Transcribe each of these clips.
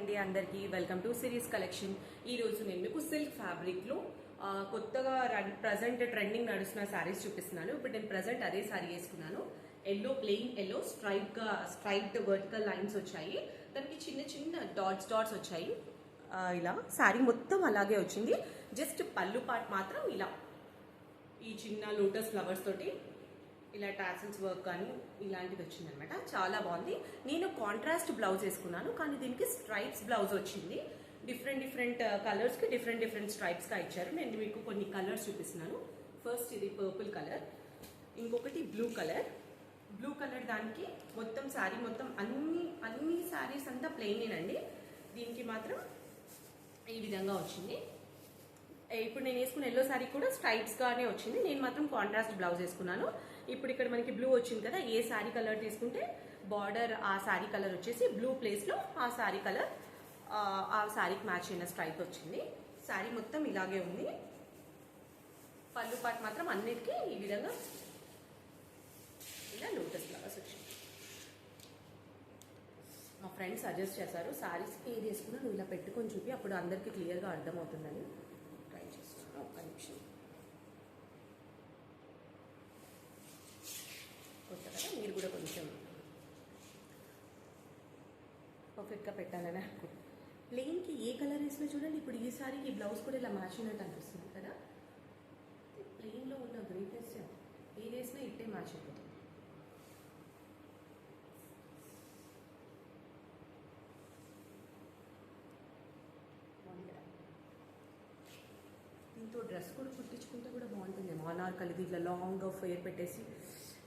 అండి అందరికీ welcome to series collection. ఈ రోజు నేను మీకు సిల్క్ ఫ్యాబ్రిక్ లో కొత్తగా ప్రజెంట్ ట్రెండింగ్ నడుస్తున్న శారీస్ చూపిస్తున్నాను. ఇప్పుడు నేను ప్రజెంట్ అదే శారీ వేసుకున్నాను. Yellow, plain yellow, striped vertical lines వచ్చాయి. దానికి చిన్న చిన్న డాట్స్ వచ్చాయి. ఇలా శారీ మొత్తం అలాగే వచ్చింది. జస్ట్ పళ్ళు పార్ట్ మాత్రం ఇలా ఈ చిన్న లోటస్ ఫ్లవర్స్ తోటి ఇలా టాసిల్స్ వర్క్ కానీ ఇలాంటిది వచ్చింది అనమాట. చాలా బాగుంది. నేను కాంట్రాస్ట్ బ్లౌజ్ వేసుకున్నాను, కానీ దీనికి స్ట్రైప్స్ బ్లౌజ్ వచ్చింది. డిఫరెంట్ కలర్స్కి డిఫరెంట్ స్ట్రైప్స్గా ఇచ్చారు. నేను మీకు కొన్ని కలర్స్ చూపిస్తున్నాను. ఫస్ట్ ఇది పర్పుల్ కలర్, ఇంకొకటి బ్లూ కలర్ దానికి మొత్తం శారీ మొత్తం అన్ని శారీస్ అంతా ప్లెయినేనండి. దీనికి మాత్రం ఈ విధంగా వచ్చింది. ఇప్పుడు నేను వేసుకున్న ఎల్లో శారీ కూడా స్ట్రైప్స్ గానే వచ్చింది. నేను మాత్రం కాంట్రాస్ట్ బ్లౌజ్ వేసుకున్నాను. ఇప్పుడు ఇక్కడ మనకి బ్లూ వచ్చింది కదా, ఏ శారీ కలర్ తీసుకుంటే బార్డర్ ఆ శారీ కలర్ వచ్చేసి బ్లూ ప్లేస్ లో ఆ శారీ కలర్ ఆ శారీకి మ్యాచ్ అయిన స్ట్రైప్ వచ్చింది. శారీ మొత్తం ఇలాగే ఉంది. పళ్ళు పాటు మాత్రం అన్నిటికీ ఈ విధంగా ఇలా లోటస్ ఫ్లవర్స్ వచ్చింది. మా ఫ్రెండ్స్ సజెస్ట్ చేశారు శారీస్ ఏది వేసుకున్నా నువ్వు ఇలా పెట్టుకొని చూపి, అప్పుడు అందరికీ క్లియర్గా అర్థమవుతుందని ట్రై చేస్తున్నాను. ఒక్క నిమిషం. కొత్త కదా, మీరు కూడా కొంచెం పర్ఫెక్ట్గా పెట్టాలని అనుకుంటున్నాను. ప్లెయిన్కి ఏ కలర్ వేసినా చూడండి, ఇప్పుడు ఈ సారీకి ఈ బ్లౌజ్ కూడా ఇలా మ్యాచ్ అయినట్టు అనిపిస్తుంది కదా. ప్లెయిన్లో ఉన్న గ్రీనెస్ ఏది వేసినా ఇట్టే మ్యాచ్ అయిపోతుంది. దీంతో డ్రెస్ కూడా కుట్టించుకుంటే కూడా బాగుంటుంది. అనార్కలిది ఇట్లా లాంగ్గా ఫేర్ పెట్టేసి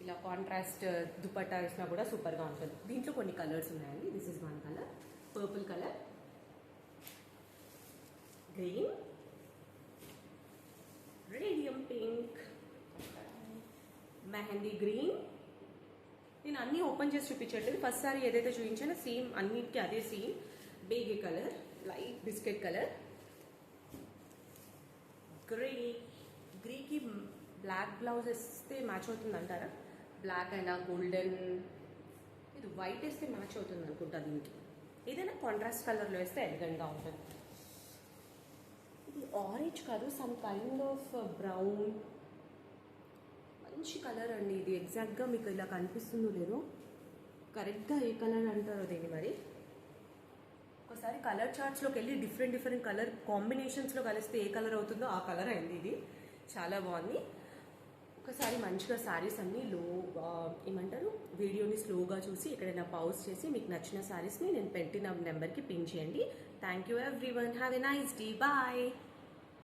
ఇలా కాంట్రాస్ట్ దుపట్టా వేసినా కూడా సూపర్గా ఉంటుంది. దీంట్లో కొన్ని కలర్స్ ఉన్నాయండి. This is one colour, purple colour, green, radium pink, mehndi green. నేను అన్నీ ఓపెన్ చేసి చూపించట్లేదు. ఫస్ట్ సారి ఏదైతే చూపించానో సేమ్ అన్నిటికీ అదే same. Beige colour, light biscuit colour, గ్రీకి బ్లాక్ బ్లౌజ్ వేస్తే మ్యాచ్ అవుతుంది అంటారా? బ్లాక్ అయినా గోల్డెన్, ఇది వైట్ వేస్తే మ్యాచ్ అవుతుంది అనుకుంటా. దీనికి ఏదైనా కాంట్రాస్ట్ కలర్లో వేస్తే ఎలిగెంట్గా ఉంటుంది. ఇది ఆరెంజ్ కాదు, సమ్ కైండ్ ఆఫ్ బ్రౌన్, మంచి కలర్ అండి. ఇది ఎగ్జాక్ట్గా మీకు ఇలా కనిపిస్తుందో లేదో, కరెక్ట్గా ఏ కలర్ అంటారో దీన్ని మరి. ఒకసారి కలర్ చార్ట్స్లోకి వెళ్ళి డిఫరెంట్ కలర్ కాంబినేషన్స్లో కలిస్తే ఏ కలర్ అవుతుందో ఆ కలర్ అయింది. ఇది చాలా బాగుంది. ఒకసారి మంచిగా శారీస్ అన్నీ ఏమంటారు వీడియోని స్లోగా చూసి ఎక్కడైనా పాజ్ చేసి మీకు నచ్చిన శారీస్ని నేను పెట్టిన నెంబర్కి పిన్ చేయండి. Thank you everyone. Have a nice day. Bye.